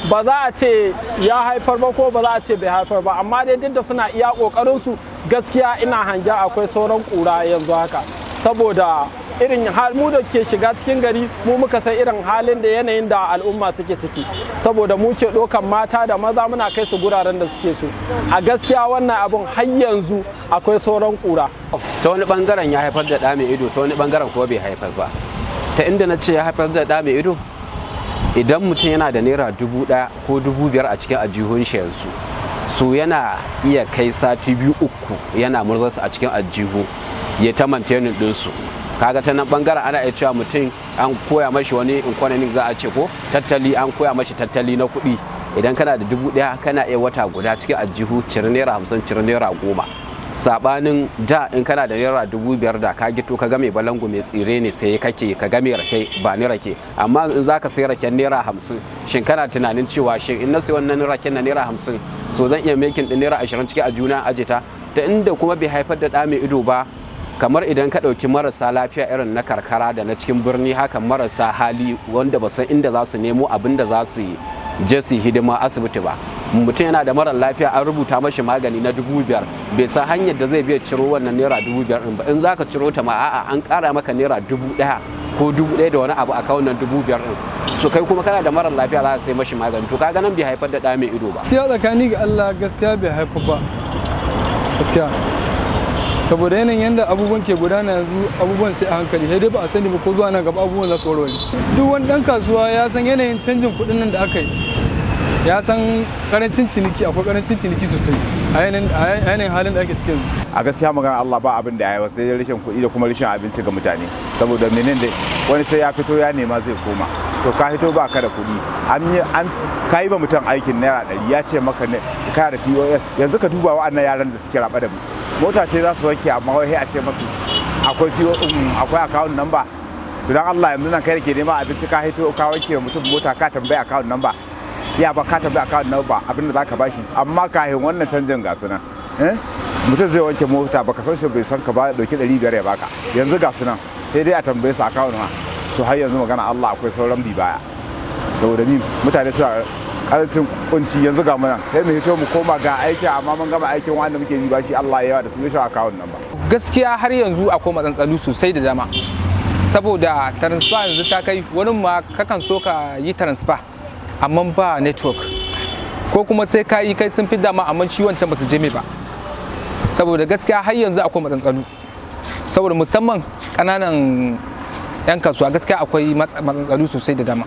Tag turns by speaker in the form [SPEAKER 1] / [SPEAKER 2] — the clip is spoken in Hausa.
[SPEAKER 1] ba za a ce ya haifar ba ko ba za a ce bai haifar ba, amma dai duk da suna iya kokarin su, gaskiya ina hangen akwai sauran kura yanzu haka, saboda irin mu da ke shiga cikin gari mu muka san irin halin da yanayin da al'umma suke ciki, saboda mu ke ɗaukan mata da maza muna kai su guraren da suke so. A gaskiya wannan abun har yanzu akwai sauran kura.
[SPEAKER 2] Ta wani bangaren ya haifar da ɗa mai ido, ta wani bangaren kuma bai haifar ba. Ta inda na ce ya haifar da ɗa mai ido, idan mutum yana da naira 1000 ko 5000 a cikin ajihun shi yanzu, so yana iya kai sati 2-3 yana murzarsa a cikin ajihu ya ta mantenin ɗinsu. Kaga ta nan bangaren ana iya cewa mutum an koya mashi wani economic za a ce ko tattali, an koya mashi tattali na kuɗi. Idan kana da 1000 kana iya wata guda cikin ajihu cire naira 50 cire naira 10. Sabanin da in kana da naira 5000 da ka gito ka ga mai balangu mai tsire ne sai kake ka ga mai rake ba ni rake, amma in zaka sai raken naira 50, shin kana tunanin cewa shin in na sai wannan raken na naira 50 so zan iya making din naira 20 cikin ajuna aje ta inda kuma bai haifar da ɗa mai ido ba. Kamar idan ka ɗauki marasa lafiya irin na karkara da na cikin birni, haka marasa hali wanda ba san inda za su nemo abin da za su je su hidima asibiti ba. Mutum yana da mara lafiya an rubuta mashi magani na 5000, bai san hanyar da zai biya ciro wannan naira 5000 ɗin ba. In za ka ciro ta ma a'a an ƙara maka naira 1000 ko 1000 da wani abu a kan wannan 5000 ɗin. So kai kuma kana da mara lafiya za ka sai mashi magani, to kaga nan bai haifar da ɗa mai ido ba.
[SPEAKER 3] Gaskiya tsakani ga Allah gaskiya bai haifar ba. Gaskiya. Saboda yanayin yadda abubuwan ke gudana yanzu, abubuwan sai a hankali, sai dai ba a sani ba ko zuwa nan gaba abubuwan za su warware. Duk wani ɗan kasuwa ya san yanayin canjin kuɗin nan da aka yi, ya san karancin ciniki, akwai karancin ciniki sosai a yanayin halin da ake cikin.
[SPEAKER 4] A gaskiya magana Allah ba abin da ya yi, sai rashin kuɗi da kuma rashin abinci ga mutane, saboda menene wani sai ya fito ya nema zai koma, to ka fito ba ka da kuɗi, ka yi ba mutum aikin naira 100 ya ce maka ne ka da POS. Yanzu ka duba wa'annan yaran da suke raba da mu, mota ce za su wanke amma wai a ce masu akwai account number. To dan Allah yanzu nan kai da ke nema abinci ka hito ka wanke mutum mota ka tambayi account number, ya ba ka tambayi account number abin da zaka bashi, amma kafin wannan canjin ga sunan mutum zai wanke mota baka san shi bai san ka ba dauki 500 ya baka, yanzu ga sunan sai dai a tambaye su account ma. To har yanzu magana Allah akwai sauran bi baya, saboda ni mutane suna karancin kunci. Yanzu ga muna sai mu hito mu koma ga aiki, amma mun gama aikin wanda muke yi bashi Allah ya yawa da su shi account number.
[SPEAKER 5] Gaskiya har yanzu akwai matsantsalu sosai da dama, saboda transfer yanzu ta kai wani ma kakan so ka yi transfer amma ba network, ko kuma sai ka yi kai sun fi dama amma shi wancan ba su je mai ba. Saboda gaskiya har yanzu akwai matsantsalu, saboda musamman ƙananan 'yan kasuwa gaskiya akwai matsantsalu sosai da dama.